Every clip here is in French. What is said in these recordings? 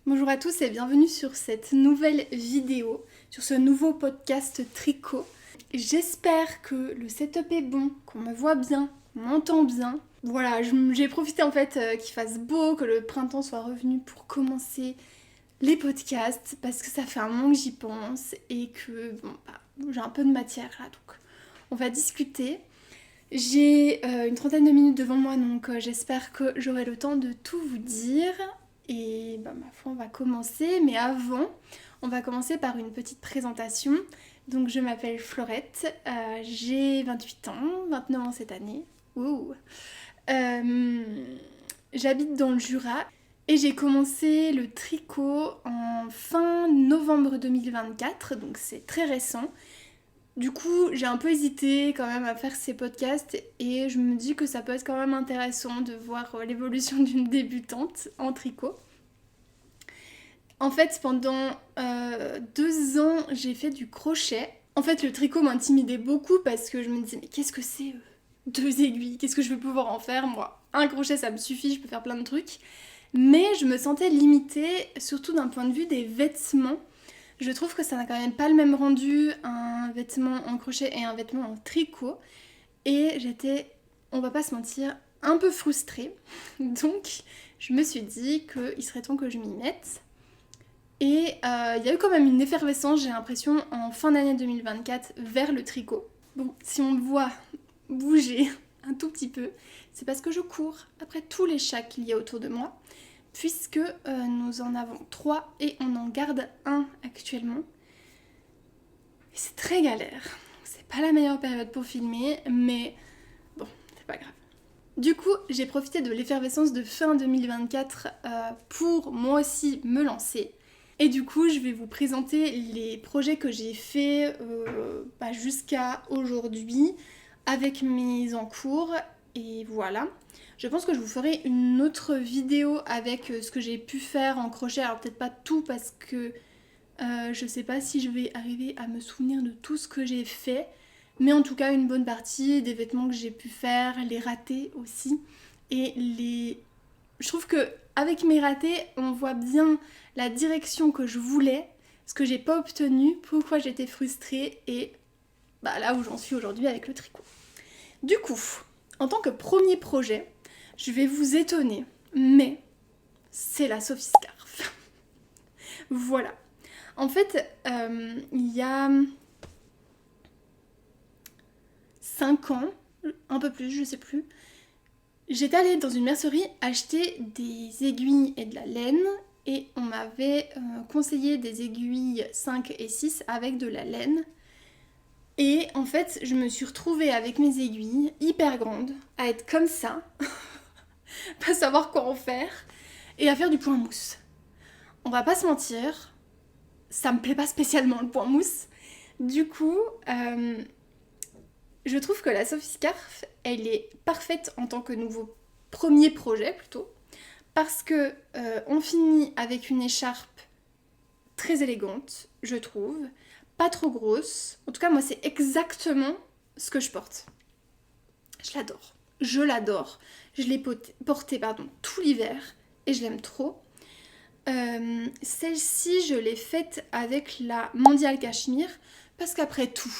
Bonjour à tous et bienvenue sur cette nouvelle vidéo, sur ce nouveau podcast tricot. J'espère que le setup est bon, qu'on me voit bien, qu'on m'entend bien. Voilà, j'ai profité en fait qu'il fasse beau, que le printemps soit revenu pour commencer les podcasts, parce que ça fait un moment que j'y pense et que j'ai un peu de matière là, donc on va discuter. J'ai une trentaine de minutes devant moi, donc j'espère que j'aurai le temps de tout vous dire. Et ma foi, on va commencer. Mais avant, on va commencer par une petite présentation. Donc je m'appelle Florette, j'ai 28 ans, 29 ans cette année. Ouh. J'habite dans le Jura et j'ai commencé le tricot en fin novembre 2024, donc c'est très récent. Du coup, j'ai un peu hésité quand même à faire ces podcasts et je me dis que ça peut être quand même intéressant de voir l'évolution d'une débutante en tricot. En fait, pendant 2 ans, j'ai fait du crochet. En fait, le tricot m'intimidait beaucoup parce que je me disais, mais qu'est-ce que c'est 2 aiguilles? Qu'est-ce que je vais pouvoir en faire, moi? Un crochet, ça me suffit, je peux faire plein de trucs. Mais je me sentais limitée, surtout d'un point de vue des vêtements. Je trouve que ça n'a quand même pas le même rendu, un vêtement en crochet et un vêtement en tricot. Et j'étais, on va pas se mentir, un peu frustrée. Donc, je me suis dit qu'il serait temps que je m'y mette. Et il y a eu quand même une effervescence, j'ai l'impression, en fin d'année 2024 vers le tricot. Bon, si on me voit bouger un tout petit peu, c'est parce que je cours après tous les chats qu'il y a autour de moi, puisque nous en avons 3 et on en garde un actuellement. Et c'est très galère. C'est pas la meilleure période pour filmer, mais bon, c'est pas grave. Du coup, j'ai profité de l'effervescence de fin 2024 pour moi aussi me lancer. Et du coup, je vais vous présenter les projets que j'ai faits jusqu'à aujourd'hui avec mes encours. Et voilà. Je pense que je vous ferai une autre vidéo avec ce que j'ai pu faire en crochet. Alors peut-être pas tout parce que je sais pas si je vais arriver à me souvenir de tout ce que j'ai fait. Mais en tout cas, une bonne partie des vêtements que j'ai pu faire, les ratés aussi. Et je trouve que avec mes ratés, on voit bien la direction que je voulais, ce que j'ai pas obtenu, pourquoi j'étais frustrée et là où j'en suis aujourd'hui avec le tricot. Du coup, en tant que premier projet, je vais vous étonner, mais c'est la Sophie Scarf. Voilà. En fait, il y a 5 ans, un peu plus, je sais plus, j'étais allée dans une mercerie acheter des aiguilles et de la laine et on m'avait conseillé des aiguilles 5 et 6 avec de la laine. Et en fait, je me suis retrouvée avec mes aiguilles hyper grandes, à être comme ça, pas savoir quoi en faire, et à faire du point mousse. On va pas se mentir, ça me plaît pas spécialement le point mousse. Du coup, je trouve que la Sophie Scarf, elle est parfaite en tant que nouveau premier projet plutôt, parce que on finit avec une écharpe très élégante, je trouve, pas trop grosse. En tout cas, moi, c'est exactement ce que je porte. Je l'adore. Je l'ai portée tout l'hiver et je l'aime trop. Celle-ci, je l'ai faite avec la Mondial Cachemire parce qu'après tout,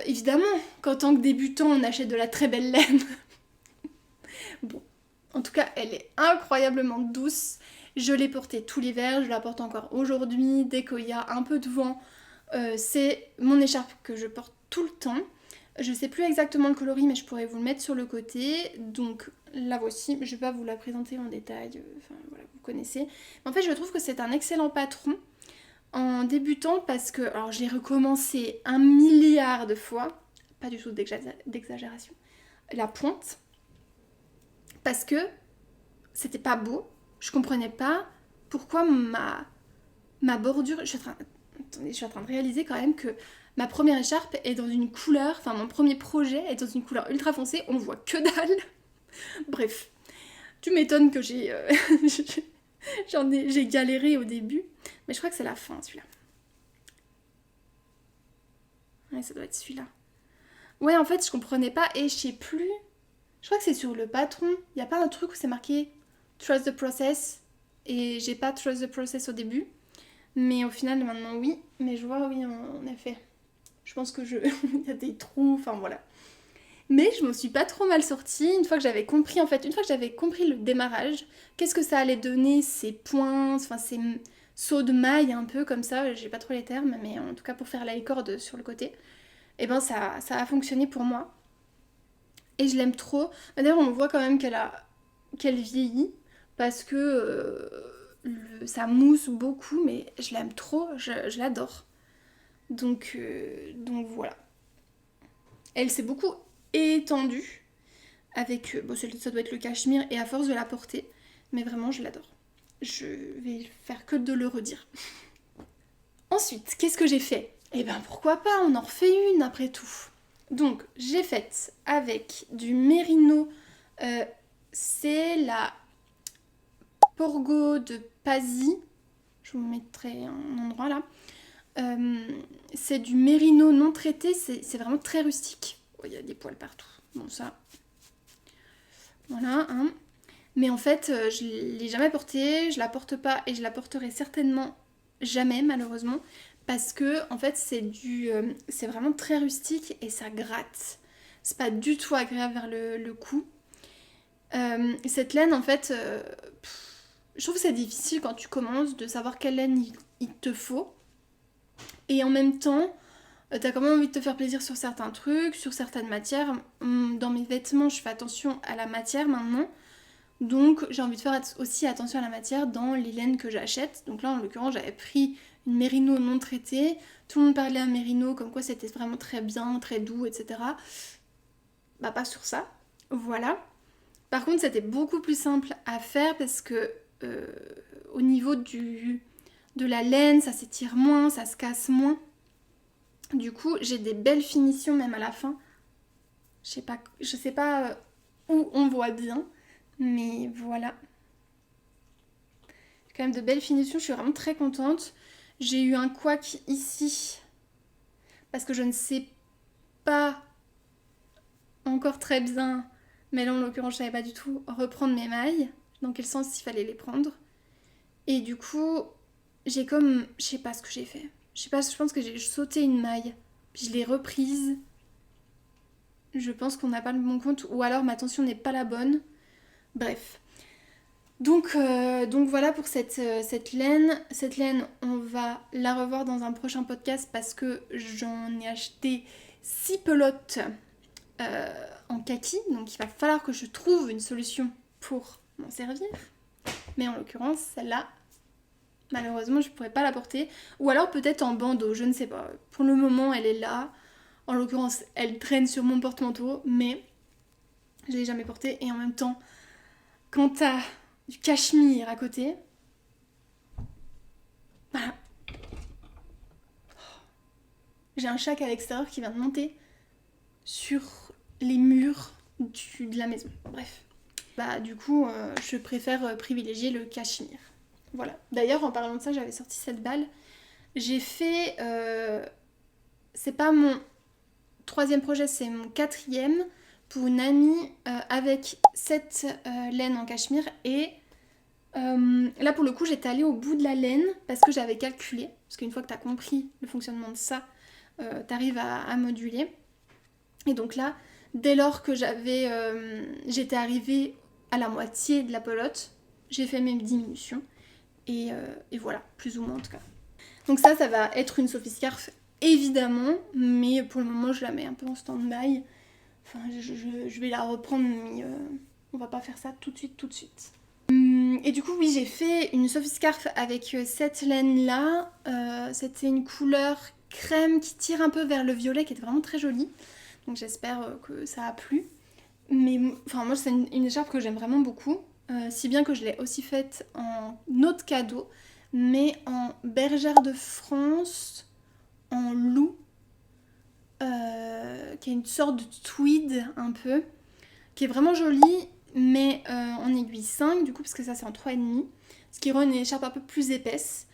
évidemment qu'en tant que débutant, on achète de la très belle laine. Bon, en tout cas, elle est incroyablement douce. Je l'ai portée tout l'hiver, je la porte encore aujourd'hui. Dès qu'il y a un peu de vent, c'est mon écharpe que je porte tout le temps. Je sais plus exactement le coloris, mais je pourrais vous le mettre sur le côté. Donc la voici, je vais pas vous la présenter en détail, voilà, vous connaissez. Mais en fait, je trouve que c'est un excellent patron en débutant parce que, alors je l'ai recommencé 1 milliard de fois, pas du tout d'exagération, la pointe, parce que c'était pas beau, je comprenais pas pourquoi ma bordure, je suis en train de réaliser quand même que ma première écharpe est dans une couleur, enfin mon premier projet est dans une couleur ultra foncée, on voit que dalle. Bref, tu m'étonnes que j'ai galéré au début, mais je crois que c'est la fin celui-là. Ouais, ça doit être celui-là. Ouais, en fait, je comprenais pas et je sais plus. Je crois que c'est sur le patron. Il y a pas un truc où c'est marqué Trust the process. et j'ai pas trust the process au début. Mais au final, maintenant, oui. Mais je vois, oui, en effet. Je pense que il y a des trous, enfin voilà. Mais je m'en suis pas trop mal sortie une fois que j'avais compris, en fait, une fois que j'avais compris le démarrage, qu'est-ce que ça allait donner, ces points, enfin ces sauts de maille un peu comme ça, j'ai pas trop les termes, mais en tout cas pour faire la corde sur le côté, et ben ça a fonctionné pour moi. Et je l'aime trop. D'ailleurs, on voit quand même qu'elle vieillit, parce que ça mousse beaucoup, mais je l'aime trop, je l'adore. Donc voilà. Elle s'est beaucoup étendue avec, bon, ça doit être le cachemire et à force de la porter, mais vraiment je l'adore. Je vais faire que de le redire. Ensuite, qu'est-ce que j'ai fait? Eh ben pourquoi pas, on en refait une après tout. Donc j'ai faite avec du mérino, c'est la Porgo de Pazzi, je vous mettrai un endroit là. C'est du mérino non traité, c'est vraiment très rustique. Oh, il y a des poils partout. Bon, ça. Voilà, hein. Mais en fait, je l'ai jamais portée, je la porte pas et je la porterai certainement jamais, malheureusement. Parce que, en fait, c'est vraiment très rustique et ça gratte. C'est pas du tout agréable vers le cou. Cette laine, en fait, je trouve que c'est difficile quand tu commences de savoir quelle laine il te faut. Et en même temps, t'as quand même envie de te faire plaisir sur certains trucs, sur certaines matières. Dans mes vêtements, je fais attention à la matière maintenant. Donc j'ai envie de faire aussi attention à la matière dans les laines que j'achète. Donc là, en l'occurrence, j'avais pris une mérino non traitée. Tout le monde parlait à mérino, comme quoi c'était vraiment très bien, très doux, etc. Bah pas sur ça. Voilà. Par contre, c'était beaucoup plus simple à faire parce que au niveau de la laine, ça s'étire moins, ça se casse moins. Du coup, j'ai des belles finitions même à la fin. Je sais pas où on voit bien, mais voilà. J'ai quand même de belles finitions, je suis vraiment très contente. J'ai eu un couac ici parce que je ne sais pas encore très bien, mais là en l'occurrence je savais pas du tout reprendre mes mailles, dans quel sens il fallait les prendre. Et du coup, j'ai comme, je sais pas ce que j'ai fait. Je sais pas, je pense que j'ai sauté une maille, puis je l'ai reprise. Je pense qu'on n'a pas le bon compte, ou alors ma tension n'est pas la bonne. Bref. Donc voilà pour cette laine. Cette laine, on va la revoir dans un prochain podcast parce que j'en ai acheté 6 pelotes en kaki. Donc il va falloir que je trouve une solution pour m'en servir. Mais en l'occurrence, celle-là, malheureusement, je ne pourrais pas la porter. Ou alors peut-être en bandeau, je ne sais pas. Pour le moment, elle est là. En l'occurrence, elle traîne sur mon porte-manteau, mais je ne l'ai jamais portée. Et en même temps, quand t'as du cachemire à côté, voilà. J'ai un chat à l'extérieur qui vient de monter sur les murs de la maison. Bref. Bah du coup, je préfère privilégier le cachemire. Voilà. D'ailleurs, en parlant de ça, j'avais sorti cette balle. J'ai fait... c'est pas mon 3e projet, c'est mon 4e pour une amie avec cette laine en cachemire. Et là, pour le coup, j'étais allée au bout de la laine parce que j'avais calculé. Parce qu'une fois que tu as compris le fonctionnement de ça, tu arrives à moduler. Et donc là, dès lors que j'étais arrivée à la moitié de la pelote, j'ai fait mes diminutions. Et voilà, plus ou moins en tout cas. Donc ça va être une Sophie Scarf évidemment, mais pour le moment je la mets un peu en stand-by. Enfin, je vais la reprendre, mais on va pas faire ça tout de suite. Et du coup, oui, j'ai fait une Sophie Scarf avec cette laine-là. C'était une couleur crème qui tire un peu vers le violet, qui était vraiment très jolie. Donc j'espère que ça a plu. Mais enfin, moi, c'est une écharpe que j'aime vraiment beaucoup. Si bien que je l'ai aussi faite en autre cadeau, mais en bergère de France, en loup, qui est une sorte de tweed un peu, qui est vraiment jolie, mais en aiguille 5 du coup, parce que ça c'est en 3,5, ce qui rend une écharpe un peu plus épaisse.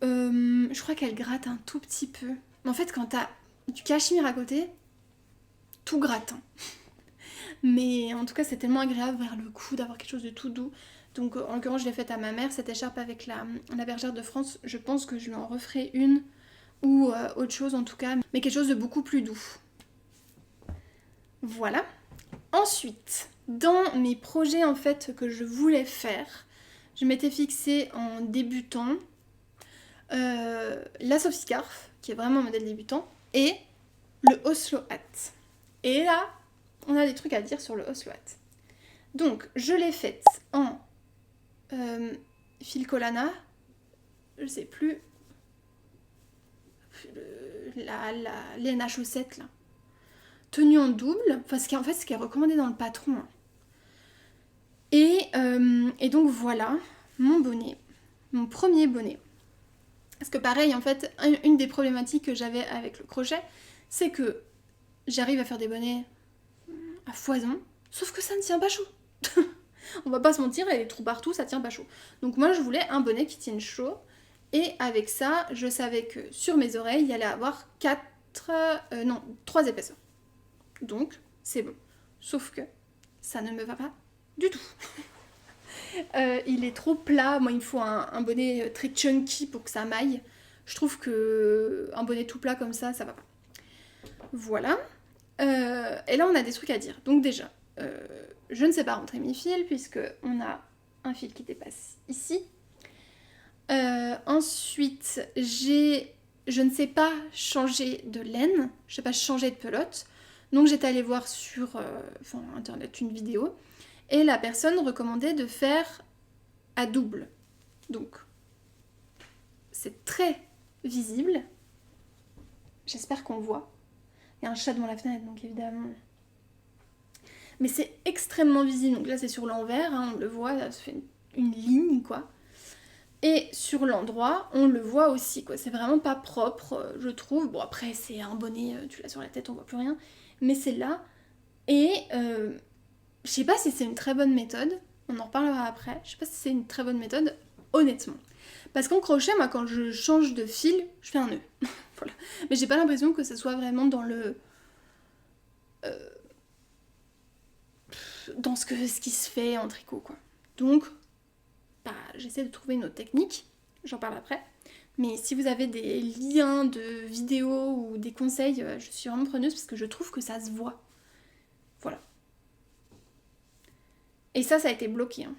Je crois qu'elle gratte un tout petit peu. Mais en fait, quand t'as du cachemire à côté, tout gratte. Mais en tout cas, c'est tellement agréable vers le cou d'avoir quelque chose de tout doux. Donc en l'occurrence je l'ai faite à ma mère, cette écharpe avec la bergère de France. Je pense que je lui en referai une ou autre chose en tout cas, mais quelque chose de beaucoup plus doux. Voilà. Ensuite, dans mes projets en fait que je voulais faire, je m'étais fixée en débutant la soft scarf, qui est vraiment un modèle débutant, et le Oslo hat. Et là, on a des trucs à dire sur le Oslo hat. Donc, je l'ai faite en fil Collana, je sais plus, la laine à chaussettes là, tenue en double, parce qu'en fait, ce qui est recommandé dans le patron. Hein. Et donc voilà, mon bonnet, mon premier bonnet. Parce que pareil, en fait, une des problématiques que j'avais avec le crochet, c'est que j'arrive à faire des bonnets à foison, sauf que ça ne tient pas chaud. On va pas se mentir, il y a des trous partout, ça tient pas chaud. Donc moi, je voulais un bonnet qui tienne chaud. Et avec ça, je savais que sur mes oreilles, il y allait avoir 3 épaisseurs. Donc, c'est bon. Sauf que ça ne me va pas du tout. Il est trop plat. Moi, il me faut un bonnet très chunky pour que ça maille. Je trouve que un bonnet tout plat comme ça va pas. Voilà. Et là, on a des trucs à dire. Donc déjà, je ne sais pas rentrer mes fils puisque on a un fil qui dépasse ici. Ensuite, je ne sais pas changer de laine. Je ne sais pas changer de pelote. Donc j'étais allée voir sur internet une vidéo. Et la personne recommandait de faire à double. Donc, c'est très visible. J'espère qu'on voit. Il y a un chat devant la fenêtre, donc évidemment. Mais c'est extrêmement visible. Donc là, c'est sur l'envers, hein, on le voit, ça se fait une ligne, quoi. Et sur l'endroit, on le voit aussi, quoi. C'est vraiment pas propre, je trouve. Bon, après, c'est un bonnet, tu l'as sur la tête, on voit plus rien. Mais c'est là. Et je sais pas si c'est une très bonne méthode. On en reparlera après. Je sais pas si c'est une très bonne méthode, honnêtement. Parce qu'en crochet, moi, quand je change de fil, je fais un nœud. Voilà. Mais j'ai pas l'impression que ce soit vraiment dans le... dans ce qui se fait en tricot, quoi. Donc, bah, j'essaie de trouver une autre technique. J'en parle après. Mais si vous avez des liens de vidéos ou des conseils, je suis vraiment preneuse parce que je trouve que ça se voit. Voilà. Et ça a été bloqué. Hein.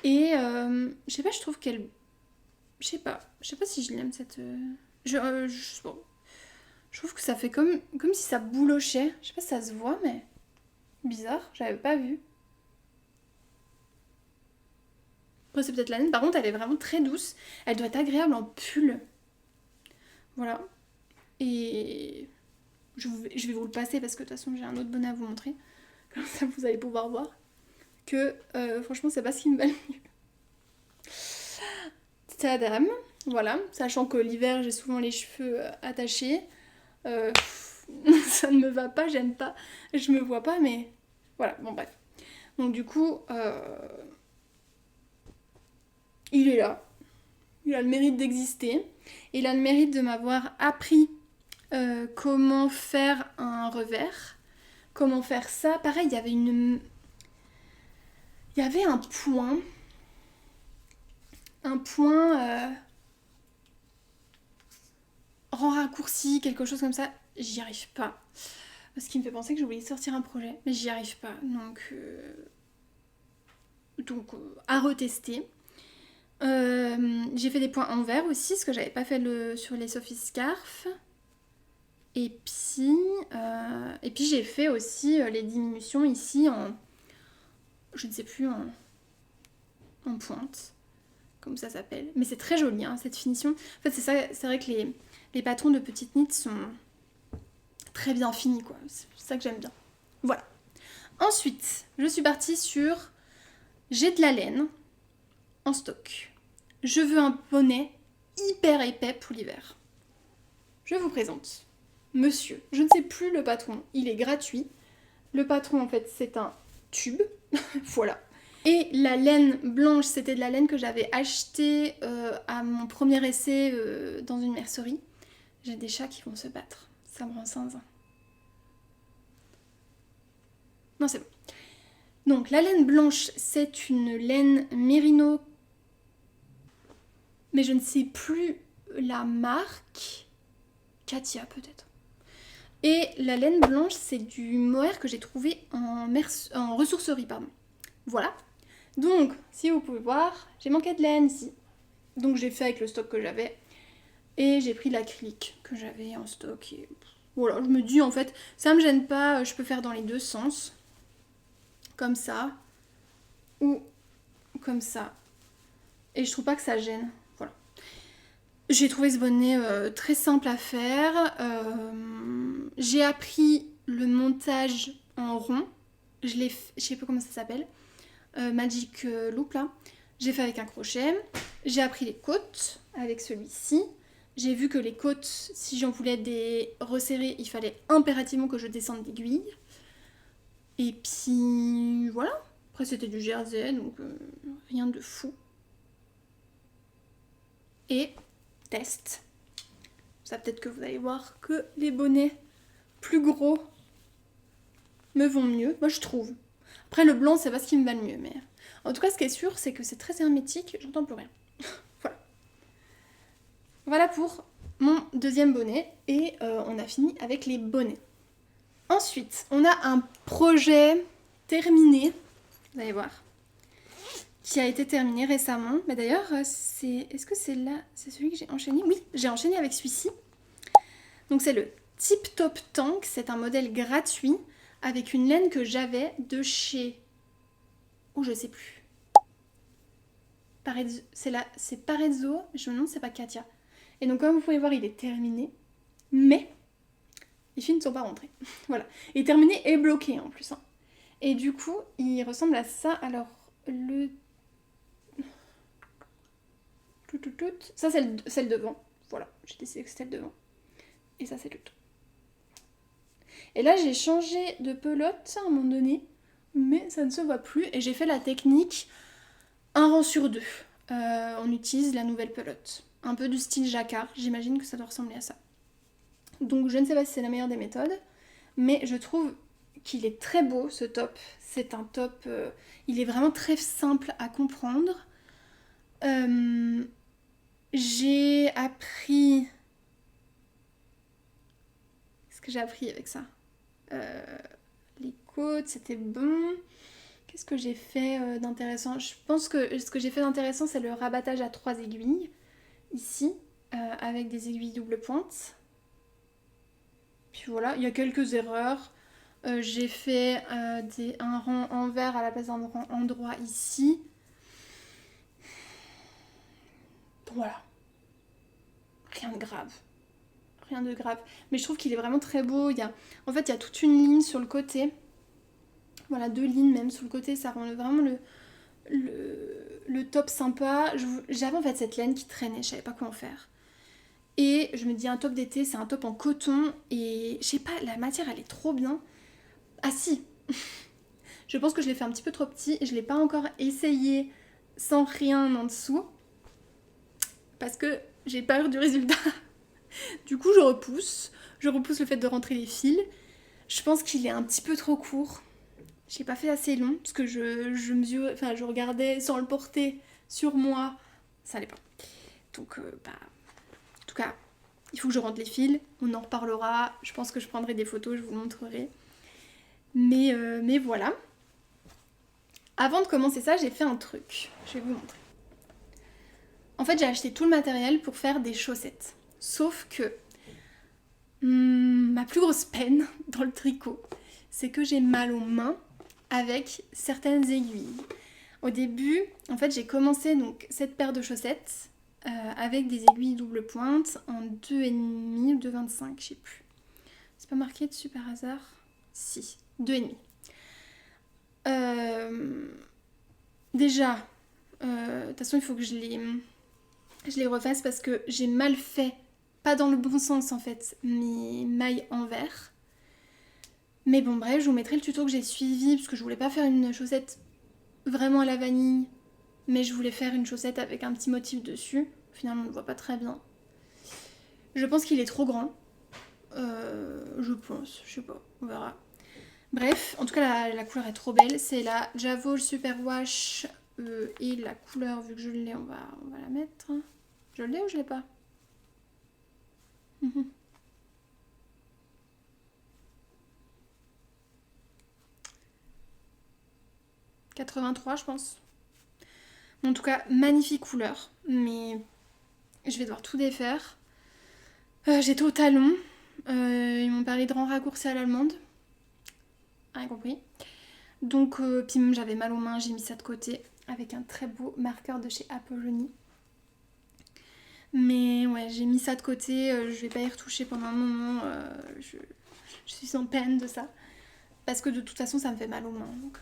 Et je sais pas, je trouve qu'elle... Je sais pas si je l'aime cette... Bon. Je trouve que ça fait comme si ça boulochait. Je sais pas si ça se voit, mais... Bizarre, j'avais pas vu. Après, c'est peut-être la laine. Par contre, elle est vraiment très douce. Elle doit être agréable en pull. Voilà. Et... je vais vous le passer parce que de toute façon, j'ai un autre bonnet à vous montrer. Comme ça, vous allez pouvoir voir que, franchement, c'est pas ce qui me va le mieux. Tadam. Voilà. Sachant que l'hiver, j'ai souvent les cheveux attachés. Ça ne me va pas, j'aime pas. Je me vois pas, mais... Voilà, bon bref. Donc du coup... il est là. Il a le mérite d'exister. Il a le mérite de m'avoir appris comment faire un revers. Comment faire ça. Pareil, il y avait un point. Un point... rang raccourci, quelque chose comme ça. J'y arrive pas. Ce qui me fait penser que je voulais sortir un projet. Mais j'y arrive pas. Donc à retester. J'ai fait des points envers aussi, ce que j'avais pas fait sur les Sophie Scarf. Et puis j'ai fait aussi les diminutions ici en... Je ne sais plus, en pointe. Comme ça s'appelle. Mais c'est très joli, hein, cette finition. En fait, c'est vrai que les patrons de petites knits sont très bien finis, quoi. C'est ça que j'aime bien. Voilà. Ensuite, je suis partie sur... J'ai de la laine en stock. Je veux un bonnet hyper épais pour l'hiver. Je vous présente Monsieur. Je ne sais plus le patron. Il est gratuit. Le patron, en fait, c'est un tube. Voilà. Et la laine blanche, c'était de la laine que j'avais achetée à mon premier essai dans une mercerie. J'ai des chats qui vont se battre. Ça me rend zinzin. Non, c'est bon. Donc la laine blanche, c'est une laine Merino, mais je ne sais plus la marque. Katia peut-être. Et la laine blanche, c'est du mohair que j'ai trouvé en ressourcerie, pardon. Voilà. Donc, si vous pouvez voir, j'ai manqué de laine ici. Donc j'ai fait avec le stock que j'avais. Et j'ai pris l'acrylique que j'avais en stock. Et voilà, je me dis en fait, ça me gêne pas, je peux faire dans les deux sens. Comme ça. Ou comme ça. Et je trouve pas que ça gêne. Voilà. J'ai trouvé ce bonnet très simple à faire. J'ai appris le montage en rond. Je sais pas comment ça s'appelle. Magic Loop là. J'ai fait avec un crochet. J'ai appris les côtes avec celui-ci. J'ai vu que les côtes, si j'en voulais des resserrées, il fallait impérativement que je descende l'aiguille. Et puis voilà. Après c'était du jersey, donc rien de fou. Et test. Ça peut-être que vous allez voir que les bonnets plus gros me vont mieux. Moi je trouve. Après le blanc c'est pas ce qui me va le mieux, mais en tout cas ce qui est sûr c'est que c'est très hermétique, j'entends plus rien. Voilà. Voilà pour mon deuxième bonnet et on a fini avec les bonnets. Ensuite on a un projet terminé, vous allez voir, qui a été terminé récemment. Mais d'ailleurs est-ce que c'est là, c'est celui que j'ai enchaîné? Oui, j'ai enchaîné avec celui-ci. Donc c'est le Tip Top Tank, c'est un modèle gratuit avec une laine que j'avais de chez... Oh, je sais plus. C'est Parezzo, je me demande si c'est pas Katia. Et donc comme vous pouvez voir, il est terminé, mais les fils ne sont pas rentrés. Voilà. Il est terminé et bloqué en plus. Hein. Et du coup, il ressemble à ça. Alors, le... Ça, c'est le devant. Voilà, j'ai décidé que c'était le devant. Et ça, c'est le tout. Et là, j'ai changé de pelote à un moment donné, mais ça ne se voit plus. Et j'ai fait la technique un rang sur deux. On utilise la nouvelle pelote. Un peu du style jacquard. J'imagine que ça doit ressembler à ça. Donc, je ne sais pas si c'est la meilleure des méthodes, mais je trouve qu'il est très beau, ce top. C'est un top... il est vraiment très simple à comprendre. J'ai appris... Qu'est-ce que j'ai appris avec ça? Les côtes, c'était bon. Qu'est-ce que j'ai fait d'intéressant? Je pense que ce que j'ai fait d'intéressant, c'est le rabattage à 3 aiguilles. Ici, avec des aiguilles double pointe. Puis voilà, il y a quelques erreurs. J'ai fait un rang envers à la place d'un rang endroit ici. Voilà. Rien de grave. Rien de grave. Mais je trouve qu'il est vraiment très beau. En fait, il y a toute une ligne sur le côté. Voilà, 2 lignes même sur le côté. Ça rend vraiment le top sympa. J'avais en fait cette laine qui traînait. Je savais pas quoi en faire. Et je me dis, un top d'été, c'est un top en coton. Et je sais pas, la matière, elle est trop bien. Ah si. Je pense que je l'ai fait un petit peu trop petit. Je l'ai pas encore essayé sans rien en dessous. Parce que j'ai peur du résultat. Du coup, je repousse. Je repousse le fait de rentrer les fils. Je pense qu'il est un petit peu trop court. J'ai pas fait assez long parce que je regardais sans le porter sur moi. Ça allait pas. Donc, en tout cas, il faut que je rentre les fils. On en reparlera. Je pense que je prendrai des photos, je vous montrerai. Mais voilà. Avant de commencer ça, j'ai fait un truc. Je vais vous montrer. En fait, j'ai acheté tout le matériel pour faire des chaussettes. Sauf que ma plus grosse peine dans le tricot, c'est que j'ai mal aux mains avec certaines aiguilles. Au début, en fait, j'ai commencé donc cette paire de chaussettes avec des aiguilles double pointe en 2,5 ou 2,25, je sais plus. C'est pas marqué dessus par hasard? Si, 2,5. Déjà, de toute façon, il faut que je les refasse parce que j'ai mal fait, pas dans le bon sens en fait, mes mailles envers. Mais bon, bref, je vous mettrai le tuto que j'ai suivi parce que je voulais pas faire une chaussette vraiment à la vanille, mais je voulais faire une chaussette avec un petit motif dessus. Finalement, on ne voit pas très bien. Je pense qu'il est trop grand. Je pense, je sais pas, on verra. Bref, en tout cas la couleur est trop belle. C'est la Javo Superwash et la couleur, vu que je l'ai, on va la mettre. Je l'ai ou je l'ai pas? 83 je pense. En tout cas, magnifique couleur. Mais je vais devoir tout défaire. J'étais au talon. Ils m'ont parlé de rang raccourci à l'allemande. Rien compris. Donc, puis même j'avais mal aux mains, j'ai mis ça de côté avec un très beau marqueur de chez Apollonie. Mais ouais, j'ai mis ça de côté, je vais pas y retoucher pendant un moment, je suis en peine de ça. Parce que de toute façon, ça me fait mal aux mains, donc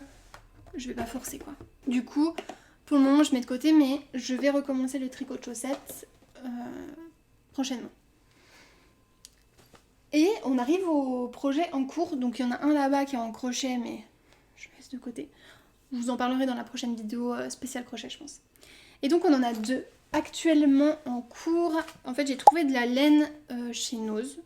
je vais pas forcer quoi. Du coup, pour le moment, je mets de côté, mais je vais recommencer le tricot de chaussettes prochainement. Et on arrive au projet en cours, donc il y en a un là-bas qui est en crochet, mais je laisse de côté. Je vous en parlerai dans la prochaine vidéo spéciale crochet, je pense. Et donc on en a deux actuellement en cours. En fait, j'ai trouvé de la laine chez Nose,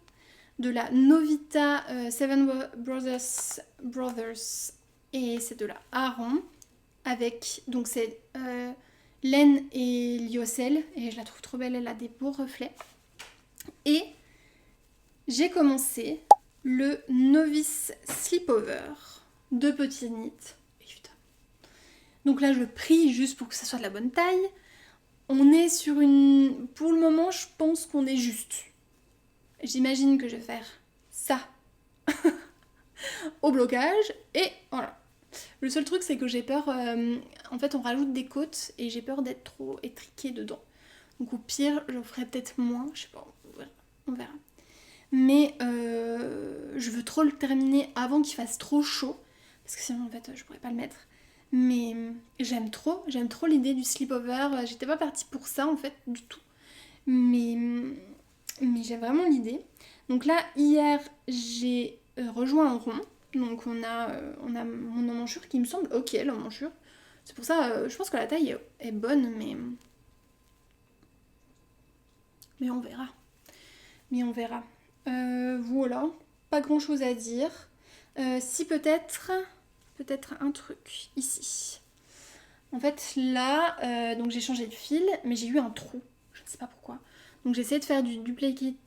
de la Novita Seven Brothers, et c'est de la Aran, avec, donc c'est laine et lyocell, et je la trouve trop belle, elle a des beaux reflets. Et j'ai commencé le Novice Slipover de Petit Knit. Donc là, je prie juste pour que ça soit de la bonne taille. On est sur une... Pour le moment, je pense qu'on est juste. J'imagine que je vais faire ça au blocage. Et voilà. Le seul truc, c'est que j'ai peur... en fait, on rajoute des côtes et j'ai peur d'être trop étriquée dedans. Donc au pire, je ferai peut-être moins. Je sais pas, on verra. Mais je veux trop le terminer avant qu'il fasse trop chaud. Parce que sinon, en fait, je pourrais pas le mettre. Mais j'aime trop l'idée du slipover. J'étais pas partie pour ça en fait du tout. Mais j'ai vraiment l'idée. Donc là, hier, j'ai rejoint en rond. Donc on a mon emmanchure qui me semble ok, l'emmanchure. C'est pour ça, je pense que la taille est bonne, mais on verra. Voilà, pas grand chose à dire. Si peut-être un truc ici. En fait là, donc j'ai changé de fil, mais j'ai eu un trou, je ne sais pas pourquoi. Donc j'ai essayé de faire du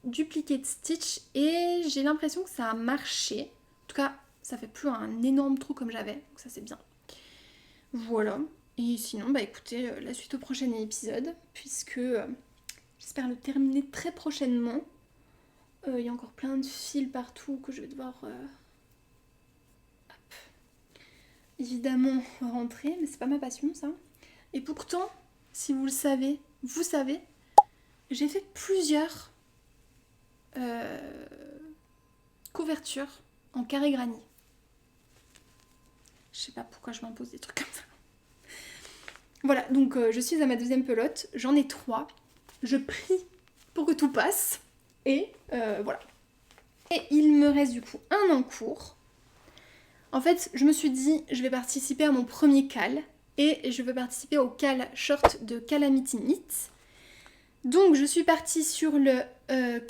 duplicate stitch et j'ai l'impression que ça a marché. En tout cas, ça fait plus un énorme trou comme j'avais, donc ça c'est bien. Voilà. Et sinon, bah écoutez, la suite au prochain épisode, puisque j'espère le terminer très prochainement. Il y a encore plein de fils partout que je vais devoir évidemment rentrer, mais c'est pas ma passion ça. Et pourtant, si vous le savez, vous savez, j'ai fait plusieurs couvertures en carré granit. Je sais pas pourquoi je m'impose des trucs comme ça. Voilà, donc je suis à ma deuxième pelote, j'en ai 3. Je prie pour que tout passe. Et voilà. Et il me reste du coup un en cours. En fait, je me suis dit, je vais participer à mon premier cal. Et je veux participer au cal short de Calamity Knit. Donc je suis partie sur le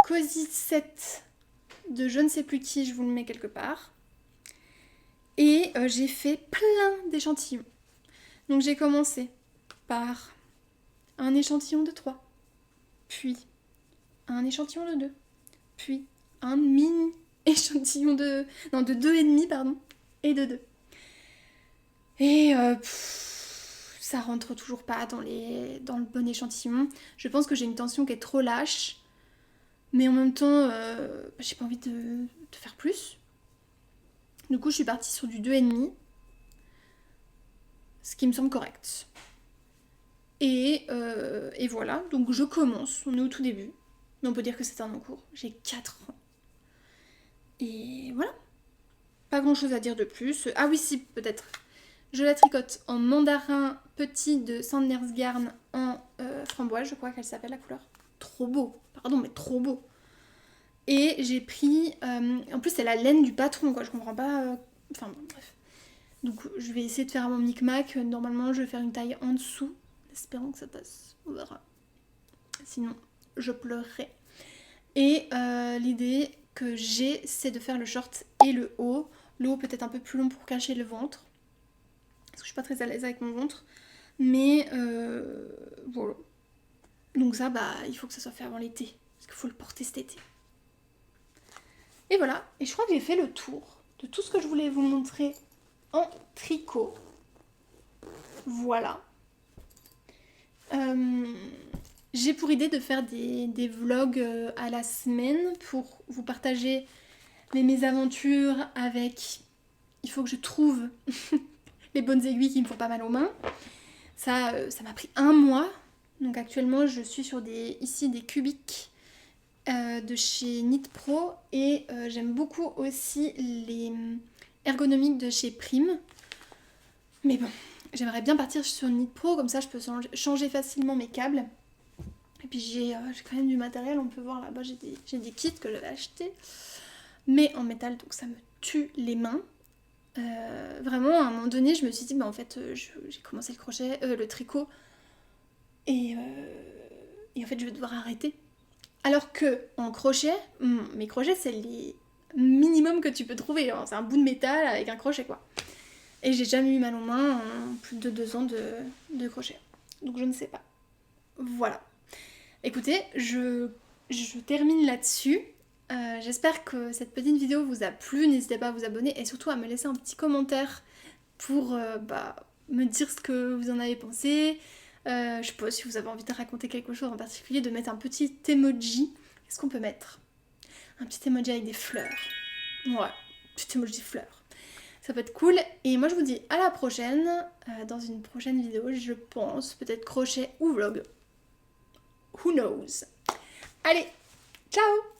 Cozy Set de je ne sais plus qui, je vous le mets quelque part. Et j'ai fait plein d'échantillons. Donc j'ai commencé par un échantillon de 3, puis un échantillon de 2, puis un mini échantillon de 2,5 pardon, et de 2. Et ça rentre toujours pas dans le bon échantillon. Je pense que j'ai une tension qui est trop lâche, mais en même temps, j'ai pas envie de faire plus. Du coup, je suis partie sur du 2,5, ce qui me semble correct. Et voilà, donc je commence, on est au tout début, mais on peut dire que c'est un en cours. J'ai 4 ans. Et voilà. Pas grand chose à dire de plus. Ah oui, si, peut-être. Je la tricote en mandarin petit de Sanders Garn en framboise, je crois qu'elle s'appelle la couleur. Trop beau, pardon, mais trop beau. Et j'ai pris... en plus, c'est la laine du patron, quoi, je comprends pas... Enfin, bon, bref. Donc, je vais essayer de faire mon micmac. Normalement, je vais faire une taille en dessous, espérant que ça passe. On verra. Sinon, je pleurerai. Et l'idée que j'ai, c'est de faire le short et le haut Le haut peut-être un peu plus long pour cacher le ventre. Parce que je suis pas très à l'aise avec mon ventre. Mais voilà. Donc ça, bah, il faut que ça soit fait avant l'été. Parce qu'il faut le porter cet été. Et voilà. Et je crois que j'ai fait le tour de tout ce que je voulais vous montrer en tricot. Voilà. J'ai pour idée de faire des vlogs à la semaine pour vous partager mes mésaventures avec... Il faut que je trouve les bonnes aiguilles qui me font pas mal aux mains. Ça m'a pris 1 mois. Donc actuellement, je suis sur ici des cubiques de chez Knit Pro. Et j'aime beaucoup aussi les ergonomiques de chez Prime. Mais bon, j'aimerais bien partir sur Knit Pro. Comme ça, je peux changer facilement mes câbles. Et puis j'ai quand même du matériel. On peut voir là-bas, j'ai des kits que j'avais achetés. Mais en métal, donc ça me tue les mains. Vraiment, à un moment donné, je me suis dit, bah en fait, j'ai commencé le crochet, le tricot, et en fait, je vais devoir arrêter. Alors que en crochet, mes crochets, c'est les minimum que tu peux trouver. C'est un bout de métal avec un crochet, quoi. Et j'ai jamais eu mal aux mains en plus de 2 ans de crochet. Donc je ne sais pas. Voilà. Écoutez, je termine là-dessus. J'espère que cette petite vidéo vous a plu, n'hésitez pas à vous abonner et surtout à me laisser un petit commentaire pour me dire ce que vous en avez pensé. Je sais pas si vous avez envie de raconter quelque chose en particulier, de mettre un petit emoji. Qu'est-ce qu'on peut mettre? Un petit emoji avec des fleurs. Ouais, petit emoji fleurs. Ça peut être cool. Et moi je vous dis à la prochaine, dans une prochaine vidéo, je pense, peut-être crochet ou vlog. Who knows? Allez, ciao!